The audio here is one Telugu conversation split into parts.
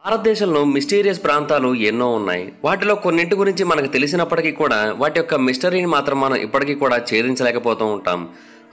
భారతదేశంలో మిస్టీరియస్ ప్రాంతాలు ఎన్నో ఉన్నాయి. వాటిలో కొన్నింటి గురించి మనకు తెలిసినప్పటికీ కూడా వాటి యొక్క మిస్టరీని మాత్రం మనం ఇప్పటికీ కూడా ఛేదించలేకపోతూ ఉంటాం.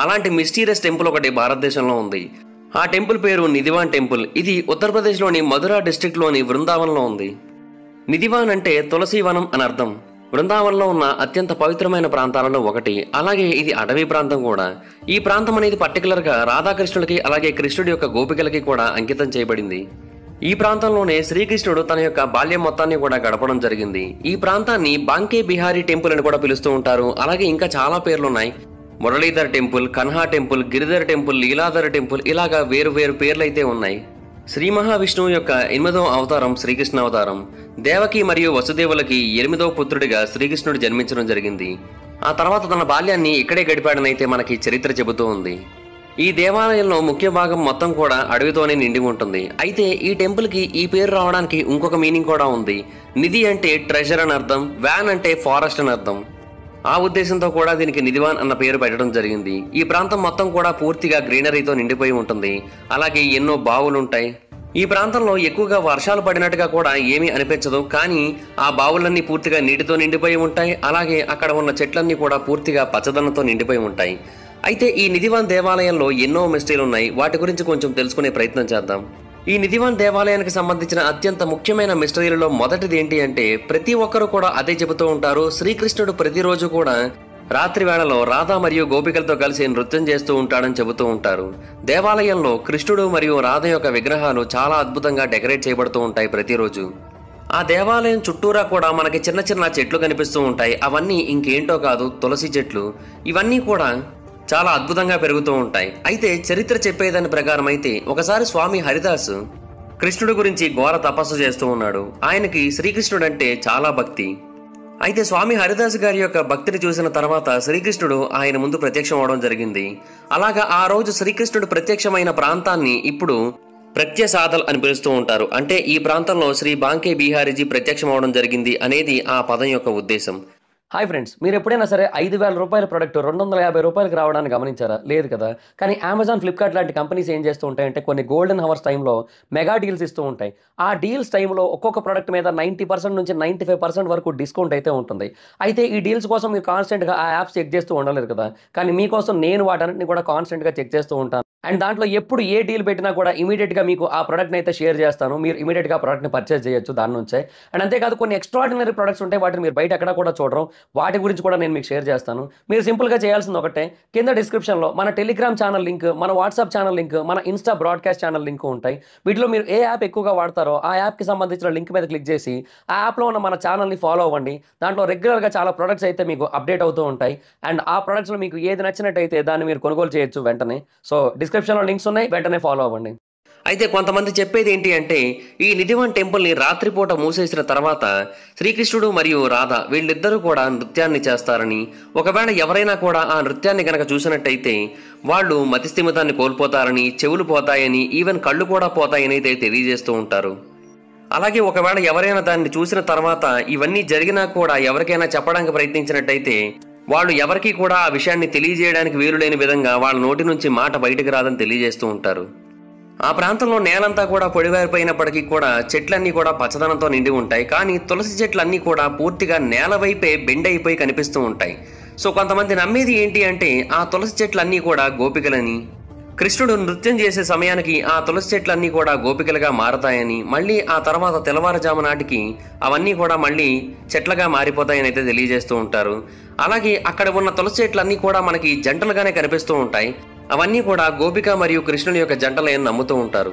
అలాంటి మిస్టీరియస్ టెంపుల్ ఒకటి భారతదేశంలో ఉంది. ఆ టెంపుల్ పేరు నిధివాన్ టెంపుల్. ఇది ఉత్తరప్రదేశ్లోని మధురా డిస్ట్రిక్ట్లోని బృందావనంలో ఉంది. నిధివాన్ అంటే తులసి వనం అని అర్థం. బృందావనంలో ఉన్న అత్యంత పవిత్రమైన ప్రాంతాలలో ఒకటి. అలాగే ఇది అటవీ ప్రాంతం కూడా. ఈ ప్రాంతం అనేది పర్టికులర్గా రాధాకృష్ణులకి అలాగే కృష్ణుడి యొక్క గోపికలకి కూడా అంకితం చేయబడింది. ఈ ప్రాంతంలోనే శ్రీకృష్ణుడు తన యొక్క బాల్యం మొత్తాన్ని కూడా గడపడం జరిగింది. ఈ ప్రాంతాన్ని బాంకే బిహారీ టెంపుల్ అని కూడా పిలుస్తూ ఉంటారు. అలాగే ఇంకా చాలా పేర్లున్నాయి. Muralidhar temple, Kanha temple, Giridhar temple, Leeladhar temple, ఇలాగా వేరు వేరు పేర్లు అయితే ఉన్నాయి. శ్రీ మహావిష్ణువు యొక్క 8వ అవతారం శ్రీకృష్ణ అవతారం. దేవకి మరియు వసుదేవులకి 8వ పుత్రుడిగా శ్రీకృష్ణుడు జన్మించడం జరిగింది. ఆ తర్వాత తన బాల్యాన్ని ఇక్కడే గడిపాడనైతే మనకి చరిత్ర చెబుతూ ఉంది. ఈ దేవాలయంలో ముఖ్య భాగం మొత్తం కూడా అడవితోనే నిండి ఉంటుంది. అయితే ఈ టెంపుల్కి ఈ పేరు రావడానికి ఇంకొక మీనింగ్ కూడా ఉంది. నిధి అంటే ట్రెజర్ అని అర్థం, వ్యాన్ అంటే ఫారెస్ట్ అని అర్థం. ఆ ఉద్దేశంతో కూడా దీనికి నిధివాన్ అన్న పేరు పెట్టడం జరిగింది. ఈ ప్రాంతం మొత్తం కూడా పూర్తిగా గ్రీనరీతో నిండిపోయి ఉంటుంది. అలాగే ఎన్నో బావులు ఉంటాయి. ఈ ప్రాంతంలో ఎక్కువగా వర్షాలు పడినట్టుగా కూడా ఏమీ అనిపించదు. కానీ ఆ బావులన్నీ పూర్తిగా నీటితో నిండిపోయి ఉంటాయి. అలాగే అక్కడ ఉన్న చెట్లన్నీ కూడా పూర్తిగా పచ్చదనంతో నిండిపోయి ఉంటాయి. అయితే ఈ నిధివాన్ దేవాలయంలో ఎన్నో మిస్టరీలు ఉన్నాయి. వాటి గురించి కొంచెం తెలుసుకునే ప్రయత్నం చేద్దాం. ఈ నిధివాన్ దేవాలయానికి సంబంధించిన అత్యంత ముఖ్యమైన మిస్టరీలలో మొదటిది ఏంటి అంటే ప్రతి ఒక్కరు కూడా అదే చెబుతూ ఉంటారు. శ్రీకృష్ణుడు ప్రతిరోజు కూడా రాత్రి వేళలో రాధా మరియు గోపికలతో కలిసి నృత్యం చేస్తూ ఉంటాడని చెబుతూ ఉంటారు. దేవాలయంలో కృష్ణుడు మరియు రాధ యొక్క విగ్రహాలు చాలా అద్భుతంగా డెకరేట్ చేయబడుతూ ఉంటాయి ప్రతిరోజు. ఆ దేవాలయం చుట్టూరా కూడా మనకి చిన్న చిన్న చెట్లు కనిపిస్తూ ఉంటాయి. అవన్నీ ఇంకేంటో కాదు, తులసి చెట్లు. ఇవన్నీ కూడా చాలా అద్భుతంగా పెరుగుతూ ఉంటాయి. అయితే చరిత్ర చెప్పేదాని ప్రకారం అయితే ఒకసారి స్వామి హరిదాస్ కృష్ణుడి గురించి ఘోర తపస్సు చేస్తూ ఉన్నాడు. ఆయనకి శ్రీకృష్ణుడు అంటే చాలా భక్తి. అయితే స్వామి హరిదాస్ గారి యొక్క భక్తిని చూసిన తర్వాత శ్రీకృష్ణుడు ఆయన ముందు ప్రత్యక్షం అవడం జరిగింది. అలాగా ఆ రోజు శ్రీకృష్ణుడు ప్రత్యక్షమైన ప్రాంతాన్ని ఇప్పుడు ప్రత్యసాదల్ అని పిలుస్తూ ఉంటారు. అంటే ఈ ప్రాంతంలో శ్రీ బాంకే బిహారీజీ ప్రత్యక్షం అవడం జరిగింది అనేది ఆ పదం యొక్క ఉద్దేశం. హాయ్ ఫ్రెండ్స్, మీరు ఎప్పుడైనా సరే 5,000 రూపాయల ప్రోడక్ట్ 250 రూపాయలకు రావడానికి గమనించారా? లేదు కదా. కానీ అమెజాన్, ఫ్లిప్కార్ట్ లాంటి కంపెనీస్ ఏం చేస్తూ ఉంటాయంటే కొన్ని గోల్డెన్ హవర్స్ టైంలో మెగా డీల్స్ ఇస్తూ ఉంటాయి. ఆ డీల్స్ టైంలో ఒక్కొక్క ప్రోడక్ట్ మీద 90% నుంచి 95% వరకు డిస్కౌంట్ అయితే ఉంటుంది. అయితే ఈ డీల్స్ కోసం మీరు కాన్స్టెంట్గా ఆ యాప్స్ చెక్ చేస్తూ ఉండలేరు కదా. కానీ మీకోసం నేను వాటన్నిటిని కూడా కాన్స్టెంట్గా చెక్ చేస్తూ ఉంటాను. అండ్ దాంట్లో ఎప్పుడు ఏ డీల్ పెట్టినా కూడా ఇమీడియట్గా మీకు ఆ ప్రోడక్ట్ని అయితే షేర్ చేస్తాను. మీరు ఇమీడియట్గా ప్రోడక్ట్ని పర్చేస్ చేయొచ్చు దాని నుంచే. అండ్ అంతేకాదు కొన్ని ఎక్స్ట్రాడినరీ ప్రొడక్ట్స్ ఉంటాయి, వాటిని మీరు బయట ఎక్కడ కూడా చూడరు. వాటి గురించి కూడా నేను మీకు షేర్ చేస్తాను. మీరు సింపుల్గా చేయాల్సింది ఒకటే, కింద డిస్క్రిప్షన్లో మన టెలిగ్రామ్ ఛానల్ లింక్, మన వాట్సాప్ ఛానల్ లింక్, మన ఇన్స్టా బ్రాడ్కాస్ట్ ఛానల్ లింక్ ఉంటాయి. వీటిలో మీరు ఏ యాప్ ఎక్కువగా వాడతారో ఆ యాప్కి సంబంధించిన లింక్ మీద క్లిక్ చేసి ఆ యాప్లో ఉన్న మన ఛానల్ని ఫాలో అవ్వండి. దాంట్లో రెగ్యులర్గా చాలా ప్రొడక్ట్స్ అయితే మీకు అప్డేట్ అవుతూ ఉంటాయి. అండ్ ఆ ప్రొడక్ట్స్లో మీకు ఏది నచ్చినట్టయితే దాన్ని మీరు కొనుగోలు చేయొచ్చు వెంటనే. సో డిస్క్రిప్షన్లో లింక్స్ ఉన్నాయి, వెంటనే ఫాలో అవ్వండి. అయితే కొంతమంది చెప్పేది ఏంటి అంటే ఈ నిధివాన్ టెంపుల్ని రాత్రిపూట మూసేసిన తర్వాత శ్రీకృష్ణుడు మరియు రాధ వీళ్ళిద్దరూ కూడా నృత్యాన్ని చేస్తారని, ఒకవేళ ఎవరైనా కూడా ఆ నృత్యాన్ని గనక చూసినట్టయితే వాళ్ళు మతిస్థిమితాన్ని కోల్పోతారని, చెవులు పోతాయని, ఈవెన్ కళ్ళు కూడా పోతాయని అయితే తెలియజేస్తూ ఉంటారు. అలాగే ఒకవేళ ఎవరైనా దాన్ని చూసిన తర్వాత ఇవన్నీ జరిగినా కూడా ఎవరికైనా చెప్పడానికి ప్రయత్నించినట్టయితే వాళ్ళు ఎవరికీ కూడా ఆ విషయాన్ని తెలియజేయడానికి వీలు లేని విధంగా వాళ్ళ నోటి నుంచి మాట బయటకు రాదని తెలియజేస్తూ ఉంటారు. ఆ ప్రాంతంలో నేలంతా కూడా పొడివారిపోయినప్పటికీ కూడా చెట్లన్నీ కూడా పచ్చదనంతో నిండి ఉంటాయి. కానీ తులసి చెట్లన్నీ కూడా పూర్తిగా నేల వైపే బెండ్ అయిపోయి కనిపిస్తూ ఉంటాయి. సో కొంతమంది నమ్మేది ఏంటి అంటే ఆ తులసి చెట్లన్నీ కూడా గోపికలని, కృష్ణుడు నృత్యం చేసే సమయానికి ఆ తులసి చెట్లన్నీ కూడా గోపికలుగా మారతాయని, మళ్ళీ ఆ తర్వాత తెల్లవారుజాము నాటికి అవన్నీ కూడా మళ్ళీ చెట్లుగా మారిపోతాయని అయితే తెలియజేస్తూ ఉంటారు. అలాగే అక్కడ ఉన్న తులసి చెట్లన్నీ కూడా మనకి జంటలుగానే కనిపిస్తూ ఉంటాయి. అవన్నీ కూడా గోపిక మరియు కృష్ణుని యొక్క జంటలని నమ్ముతూ ఉంటారు.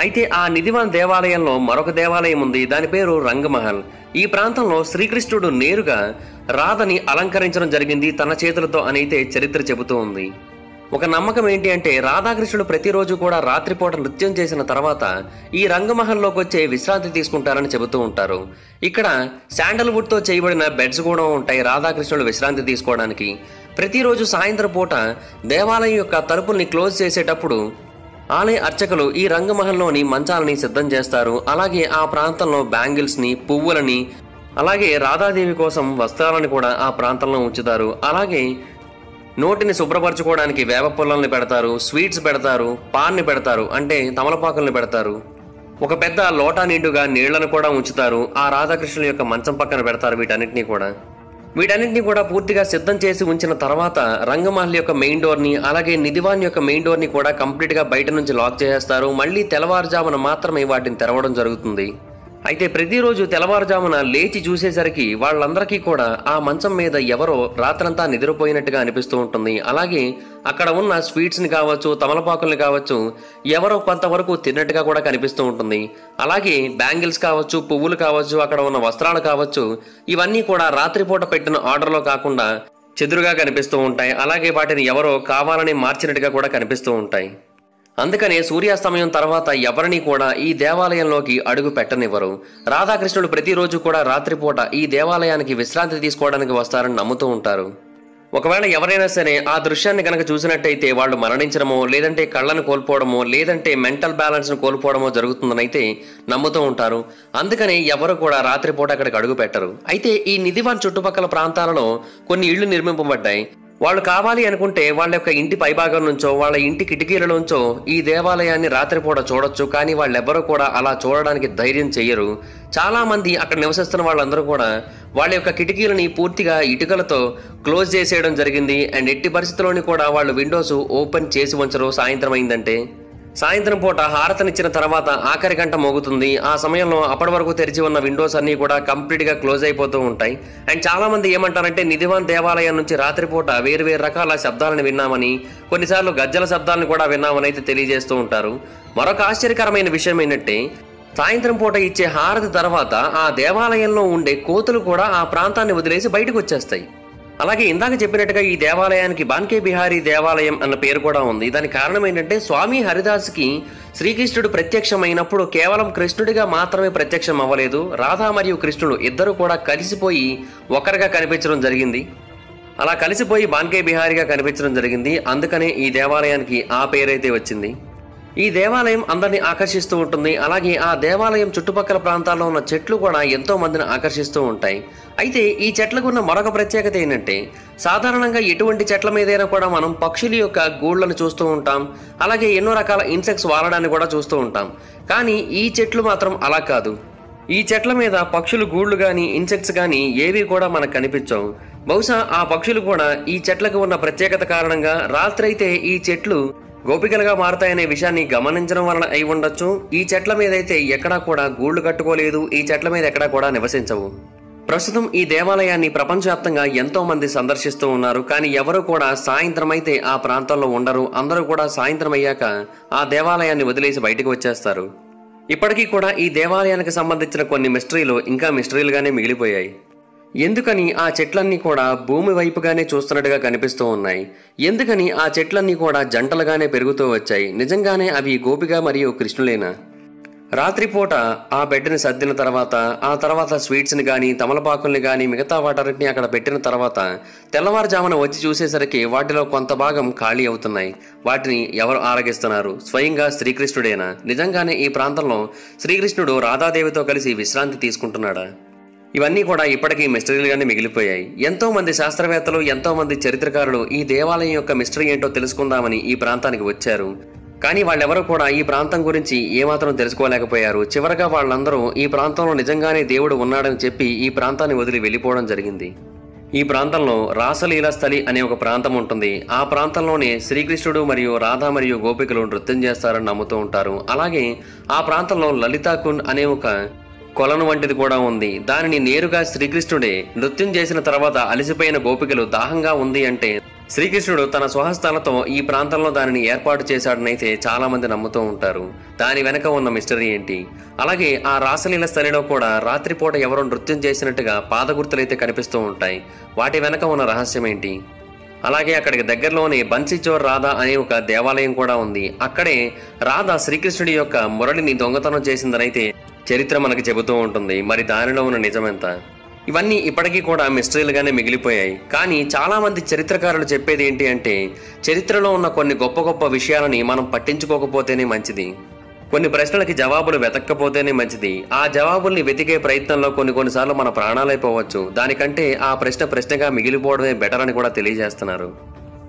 అయితే ఆ నిధివాన్ దేవాలయంలో మరొక దేవాలయం ఉంది. దాని పేరు రంగమహల్. ఈ ప్రాంతంలో శ్రీకృష్ణుడు నేరుగా రాధని అలంకరించడం జరిగింది తన చేతులతో అనైతే చరిత్ర చెబుతూ ఉంది. ఒక నమ్మకం ఏంటి అంటే రాధాకృష్ణుడు ప్రతిరోజు కూడా రాత్రిపూట నృత్యం చేసిన తర్వాత ఈ రంగమహల్లోకి వచ్చే విశ్రాంతి తీసుకుంటారని చెబుతూ ఉంటారు. ఇక్కడ శాండల్వుడ్తో చేయబడిన బెడ్స్ కూడా ఉంటాయి రాధాకృష్ణుడు విశ్రాంతి తీసుకోవడానికి. ప్రతిరోజు సాయంత్రం పూట దేవాలయం యొక్క తలుపుల్ని క్లోజ్ చేసేటప్పుడు ఆలయ అర్చకులు ఈ రంగమహల్లోని మంచాలని సిద్ధం చేస్తారు. అలాగే ఆ ప్రాంతంలో బ్యాంగిల్స్ని, పువ్వులని, అలాగే రాధాదేవి కోసం వస్త్రాలను కూడా ఆ ప్రాంతంలో ఉంచుతారు. అలాగే నోటిని శుభ్రపరచుకోవడానికి వేప పుల్లల్ని పెడతారు, స్వీట్స్ పెడతారు, పాన్ని పెడతారు, అంటే తమలపాకుల్ని పెడతారు. ఒక పెద్ద లోటా నిండుగా నీళ్లను కూడా ఉంచుతారు. ఆ రాధాకృష్ణుల యొక్క మంచం పక్కన పెడతారు. వీటన్నిటిని కూడా పూర్తిగా సిద్ధం చేసి ఉంచిన తర్వాత రంగమహల్ యొక్క మెయిన్ డోర్ ని అలాగే నిధివాన్ యొక్క మెయిన్ డోర్ ని కూడా కంప్లీట్ గా బయట నుంచి లాక్ చేసేస్తారు. మళ్ళీ తెల్లవారుజామున మాత్రమే వాటిని తెరవడం జరుగుతుంది. అయితే ప్రతిరోజు తెల్లవారుజామున లేచి చూసేసరికి వాళ్ళందరికీ కూడా ఆ మంచం మీద ఎవరో రాత్రంతా నిద్రపోయినట్టుగా అనిపిస్తూ ఉంటుంది. అలాగే అక్కడ ఉన్న స్వీట్స్ ని కావచ్చు, తమలపాకుల్ని కావచ్చు, ఎవరో కొంతవరకు తిన్నట్టుగా కూడా కనిపిస్తూ ఉంటుంది. అలాగే బ్యాంగిల్స్ కావచ్చు, పువ్వులు కావచ్చు, అక్కడ ఉన్న వస్త్రాలు కావచ్చు, ఇవన్నీ కూడా రాత్రిపూట పెట్టిన ఆర్డర్లో కాకుండా చెదురుగా కనిపిస్తూ ఉంటాయి. అలాగే వాటిని ఎవరో కావాలని మార్చినట్టుగా కూడా కనిపిస్తూ ఉంటాయి. అందుకనే సూర్యాస్తమయం తర్వాత ఎవరిని కూడా ఈ దేవాలయంలోకి అడుగు పెట్టనివ్వరు. రాధాకృష్ణుడు ప్రతిరోజు కూడా రాత్రిపూట ఈ దేవాలయానికి విశ్రాంతి తీసుకోవడానికి వస్తారని నమ్ముతూ ఉంటారు. ఒకవేళ ఎవరైనా సరే ఆ దృశ్యాన్ని కనుక చూసినట్టయితే వాళ్ళు మరణించడమో, లేదంటే కళ్ళను కోల్పోవడమో, లేదంటే మెంటల్ బ్యాలెన్స్ ను కోల్పోవడమో జరుగుతుందని అయితే నమ్ముతూ ఉంటారు. అందుకని ఎవరు కూడా రాత్రిపూట అక్కడికి అడుగు పెట్టరు. అయితే ఈ నిధివాన్ చుట్టుపక్కల ప్రాంతాలలో కొన్ని ఇళ్లు నిర్మింపబడ్డాయి. వాళ్ళు కావాలి అనుకుంటే వాళ్ళ యొక్క ఇంటి పైభాగం నుంచో, వాళ్ళ ఇంటి కిటికీలలోంచో ఈ దేవాలయాన్ని రాత్రిపూట చూడొచ్చు. కానీ వాళ్ళెవ్వరూ కూడా అలా చూడడానికి ధైర్యం చెయ్యరు. చాలా మంది అక్కడ నివసిస్తున్న వాళ్ళందరూ కూడా వాళ్ళ యొక్క కిటికీలని పూర్తిగా ఇటుకలతో క్లోజ్ చేసేయడం జరిగింది. అండ్ ఎట్టి పరిస్థితుల్లోని కూడా వాళ్ళు విండోస్ ఓపెన్ చేసి ఉంచరు. సాయంత్రం అయిందంటే సాయంత్రం పూట హారతనిచ్చిన తర్వాత ఆఖరి గంట మోగుతుంది. ఆ సమయంలో అప్పటి వరకు తెరిచి ఉన్న విండోస్ అన్ని కూడా కంప్లీట్ గా క్లోజ్ అయిపోతూ ఉంటాయి. అండ్ చాలా మంది ఏమంటారంటే నిధివాన్ దేవాలయం నుంచి రాత్రిపూట వేరు రకాల శబ్దాలను విన్నామని, కొన్నిసార్లు గజ్జల శబ్దాలను కూడా విన్నామని అయితే తెలియజేస్తూ ఉంటారు. మరొక ఆశ్చర్యకరమైన విషయం ఏంటంటే సాయంత్రం పూట ఇచ్చే హారతి తర్వాత ఆ దేవాలయంలో ఉండే కోతులు కూడా ఆ ప్రాంతాన్ని వదిలేసి బయటకు వచ్చేస్తాయి. అలాగే ఇందాక చెప్పినట్టుగా ఈ దేవాలయానికి బాన్కే బిహారీ దేవాలయం అన్న పేరు కూడా ఉంది. దానికి కారణం ఏంటంటే స్వామి హరిదాస్కి శ్రీకృష్ణుడు ప్రత్యక్షమైనప్పుడు కేవలం కృష్ణుడిగా మాత్రమే ప్రత్యక్షం అవ్వలేదు. రాధా మరియు కృష్ణుడు ఇద్దరు కూడా కలిసిపోయి ఒకరిగా కనిపించడం జరిగింది. అలా కలిసిపోయి బాన్కే బిహారీగా కనిపించడం జరిగింది. అందుకనే ఈ దేవాలయానికి ఆ పేరైతే వచ్చింది. ఈ దేవాలయం అందరినీ ఆకర్షిస్తూ ఉంటుంది. అలాగే ఆ దేవాలయం చుట్టుపక్కల ప్రాంతాల్లో ఉన్న చెట్లు కూడా ఎంతో మందిని ఆకర్షిస్తూ ఉంటాయి. అయితే ఈ చెట్లకు ఉన్న మరొక ప్రత్యేకత ఏంటంటే సాధారణంగా ఎటువంటి చెట్ల మీదైనా కూడా మనం పక్షుల యొక్క గూళ్ళను చూస్తూ ఉంటాం. అలాగే ఎన్నో రకాల ఇన్సెక్ట్స్ వాలడాన్ని కూడా చూస్తూ ఉంటాం. కానీ ఈ చెట్లు మాత్రం అలా కాదు. ఈ చెట్ల మీద పక్షులు గూళ్ళు కానీ ఇన్సెక్ట్స్ కానీ ఏవి కూడా మనకు కనిపించవు. బహుశా ఆ పక్షులు కూడా ఈ చెట్లకు ఉన్న ప్రత్యేకత కారణంగా రాత్రైతే ఈ చెట్లు గోపికలుగా మారుతాయనే విషయాన్ని గమనించడం వలన అయి ఉండొచ్చు. ఈ చెట్ల మీద అయితే ఎక్కడా కూడా గూళ్ళు కట్టుకోలేదు. ఈ చెట్ల మీద ఎక్కడా కూడా నివసించవు. ప్రస్తుతం ఈ దేవాలయాన్ని ప్రపంచవ్యాప్తంగా ఎంతో మంది సందర్శిస్తూ ఉన్నారు. కానీ ఎవరు కూడా సాయంత్రం అయితే ఆ ప్రాంతంలో ఉండరు. అందరూ కూడా సాయంత్రం అయ్యాక ఆ దేవాలయాన్ని వదిలేసి బయటకు వచ్చేస్తారు. ఇప్పటికీ కూడా ఈ దేవాలయానికి సంబంధించిన కొన్ని మిస్టరీలు ఇంకా మిస్టరీలుగానే మిగిలిపోయాయి. ఎందుకని ఆ చెట్లన్నీ కూడా భూమి వైపుగానే చూస్తున్నట్టుగా కనిపిస్తూ ఉన్నాయి? ఎందుకని ఆ చెట్లన్నీ కూడా జంటలుగానే పెరుగుతూ వచ్చాయి? నిజంగానే అవి గోపిక మరియు కృష్ణులేనా? రాత్రిపూట ఆ బెడ్ని సర్దిన తర్వాత ఆ తర్వాత స్వీట్స్ని కానీ తమలపాకుల్ని కానీ మిగతా వాటన్నిటిని అక్కడ పెట్టిన తర్వాత తెల్లవారుజామున వచ్చి చూసేసరికి వాటిలో కొంత భాగం ఖాళీ అవుతున్నాయి. వాటిని ఎవరు ఆరగిస్తున్నారు? స్వయంగా శ్రీకృష్ణుడేనా? నిజంగానే ఈ ప్రాంతంలో శ్రీకృష్ణుడు రాధాదేవితో కలిసి విశ్రాంతి తీసుకుంటున్నాడా? ఇవన్నీ కూడా ఇప్పటికీ మిస్టరీలుగానే మిగిలిపోయాయి. ఎంతో మంది శాస్త్రవేత్తలు, ఎంతో మంది చరిత్రకారులు ఈ దేవాలయం యొక్క మిస్టరీ ఏంటో తెలుసుకుందామని ఈ ప్రాంతానికి వచ్చారు. కానీ వాళ్ళెవరూ కూడా ఈ ప్రాంతం గురించి ఏమాత్రం తెలుసుకోలేకపోయారు. చివరగా వాళ్ళందరూ ఈ ప్రాంతంలో నిజంగానే దేవుడు ఉన్నాడని చెప్పి ఈ ప్రాంతాన్ని వదిలి వెళ్ళిపోవడం జరిగింది. ఈ ప్రాంతంలో రాసలీలా స్థలి అనే ఒక ప్రాంతం ఉంటుంది. ఆ ప్రాంతంలోనే శ్రీకృష్ణుడు మరియు రాధా మరియు గోపికలు నృత్యం చేస్తారని నమ్ముతూ ఉంటారు. అలాగే ఆ ప్రాంతంలో లలితాకుండ్ అనే ఒక కొలను వంటిది కూడా ఉంది. దానిని నేరుగా శ్రీకృష్ణుడే నృత్యం చేసిన తర్వాత అలసిపోయిన గోపికలు దాహంగా ఉంది అంటే శ్రీకృష్ణుడు తన స్వహస్తాలతో ఈ ప్రాంతంలో దానిని ఏర్పాటు చేశాడనైతే చాలా మంది నమ్ముతూ ఉంటారు. దాని వెనక ఉన్న మిస్టరీ ఏంటి? అలాగే ఆ రాసలీల స్థలిలో కూడా రాత్రిపూట ఎవరో నృత్యం చేసినట్టుగా పాదగుర్తులైతే కనిపిస్తూ ఉంటాయి. వాటి వెనక ఉన్న రహస్యం ఏంటి? అలాగే అక్కడికి దగ్గరలోనే బన్సీచోర్ రాధా అనే ఒక దేవాలయం కూడా ఉంది. అక్కడే రాధా శ్రీకృష్ణుడి యొక్క మురళిని దొంగతనం చేసిందనైతే చరిత్ర మనకి చెబుతూ ఉంటుంది. మరి దానిలో ఉన్న నిజమెంత? ఇవన్నీ ఇప్పటికీ కూడా మిస్టరీలుగానే మిగిలిపోయాయి. కానీ చాలా మంది చరిత్రకారులు చెప్పేది ఏంటి అంటే చరిత్రలో ఉన్న కొన్ని గొప్ప గొప్ప విషయాలని మనం పట్టించుకోకపోతేనే మంచిది. కొన్ని ప్రశ్నలకి జవాబులు వెతక్కపోతేనే మంచిది. ఆ జవాబుల్ని వెతికే ప్రయత్నంలో కొన్నిసార్లు మన ప్రాణాలైపోవచ్చు. దానికంటే ఆ ప్రశ్నగా మిగిలిపోవడమే బెటర్ అని కూడా తెలియజేస్తున్నారు.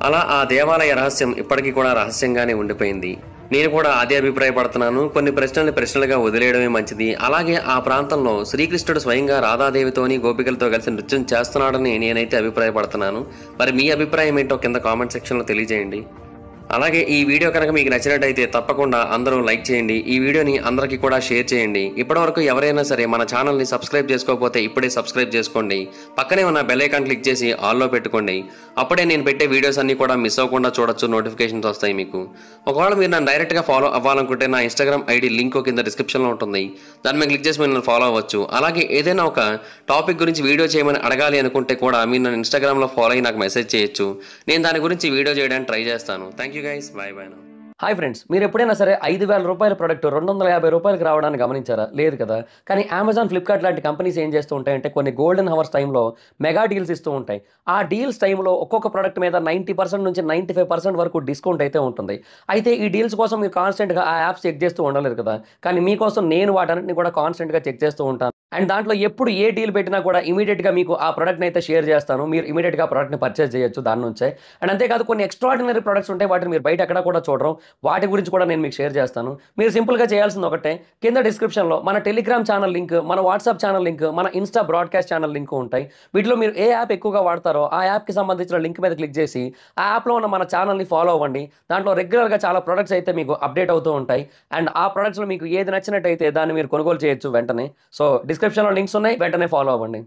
అలా ఆ దేవాలయ రహస్యం ఇప్పటికీ కూడా రహస్యంగానే ఉండిపోయింది. నేను కూడా అదే అభిప్రాయపడుతున్నాను. కొన్ని ప్రశ్నల్ని ప్రశ్నలుగా వదిలేయడమే మంచిది. అలాగే ఆ ప్రాంతంలో శ్రీకృష్ణుడు స్వయంగా రాధాదేవితోని, గోపికలతో కలిసి నృత్యం చేస్తున్నాడని నేనైతే అభిప్రాయపడుతున్నాను. మరి మీ అభిప్రాయం ఏంటో కింద కామెంట్ సెక్షన్‌లో తెలియజేయండి. అలాగే ఈ వీడియో కనుక మీకు నచ్చినట్టయితే తప్పకుండా అందరూ లైక్ చేయండి. ఈ వీడియోని అందరికీ కూడా షేర్ చేయండి. ఇప్పటివరకు ఎవరైనా సరే మన ఛానల్‌ని సబ్స్క్రైబ్ చేసుకోకపోతే ఇప్పుడే సబ్స్క్రైబ్ చేసుకోండి. పక్కనే ఉన్న బెల్ ఐకాన్ క్లిక్ చేసి ఆల్‌లో పెట్టుకోండి. అప్పుడే నేను పెట్టే వీడియోస్ అన్నీ కూడా మిస్ అవ్వకుండా చూడొచ్చు. నోటిఫికేషన్స్ వస్తాయి మీకు. ఒకవేళ మీరు నన్ను డైరెక్ట్‌గా ఫాలో అవ్వాలనుకుంటే నా ఇన్‌స్టాగ్రామ్ ఐడీ లింక్ కింద డిస్క్రిప్షన్‌లో ఉంటుంది. దాని మీద క్లిక్ చేసి మీరు నన్ను ఫాలో అవ్వచ్చు. అలాగే ఏదైనా ఒక టాపిక్ గురించి వీడియో చేయమని అడగాలి అనుకుంటే కూడా మీరు నన్ను ఇన్‌స్టాగ్రామ్‌లో ఫాలో అయ్యి నాకు మెసేజ్ చేయొచ్చు. నేను దాని గురించి వీడియో చేయడానికి ట్రై చేస్తాను. Thank you guys. By by now. Hi friends, మీరు ఎప్పుడైనా సరే రూ. 5,000 ప్రోడక్ట్ రూ. 250కి రావడానికి గమనించారా? లేదు కదా. కానీ అమెజాన్, ఫ్లిప్కార్ట్ లాంటి కంపెనీస్ ఏం చేస్తూ ఉంటాయంటే కొన్ని గోల్డెన్ హవర్స్ టైంలో మెగా డీల్స్ ఇస్తూ ఉంటాయి. ఆ డీల్స్ టైంలో ఒక్కొక్క ప్రోడక్ట్ మీద 90% నుంచి 95% వరకు డిస్కౌంట్ అయితే ఉంటుంది. అయితే ఈ డీల్స్ కోసం మీరు కాన్స్టెంట్గా ఆ యాప్స్ చెక్ చేస్తూ ఉండలేరు కదా. కానీ మీకోసం నేను వాటన్నిటిని కూడా కాన్స్టెంట్గా చెక్ చేస్తూ ఉంటాను. అండ్ దాంట్లో ఎప్పుడు ఏ డీల్ పెట్టినా కూడా ఇమీడియట్‌గా మీకు ఆ ప్రోడక్ట్‌ని అయితే షేర్ చేస్తాను. మీరు ఇమీడియట్‌గా ఆ ప్రోడక్ట్‌ని పర్చేజ్ చేయొచ్చు దాని నుంచే. అండ్ అంతేకాదు కొన్ని ఎక్స్ట్రార్డినరీ ప్రొడక్ట్స్ ఉంటాయి. వాటిని మీరు బయట ఎక్కడ కూడా చూడరు. వాటి గురించి కూడా నేను మీకు షేర్ చేస్తాను. మీరు సింపుల్‌గా చేయాల్సింది ఒకటే, కింద డిస్క్రిప్షన్‌లో మన టెలిగ్రామ్ ఛానల్ లింక్, మన వాట్సాప్ ఛానల్ లింక్, మన ఇన్‌స్టా బ్రాడ్‌కాస్ట్ ఛానల్ లింక్ ఉంటాయి. వీటిలో మీరు ఏ యాప్ ఎక్కువగా వాడతారో ఆ యాప్‌కి సంబంధించిన లింక్ మీద క్లిక్ చేసి ఆ యాప్‌లో ఉన్న మన ఛానల్‌ని ఫాలో అవ్వండి. దాంట్లో రెగ్యులర్‌గా చాలా ప్రొడక్ట్స్ అయితే మీకు అప్డేట్ అవుతూ ఉంటాయి. అండ్ ఆ ప్రొడక్ట్స్‌లో మీకు ఏది నచ్చినట్టయితే దాన్ని మీరు కొనుగోలు చేయొచ్చు వెంటనే. సో డిస్క్రిప్షన్‌లో లింక్స్ ఉన్నాయి. వెంటనే ఫాలో అవ్వండి.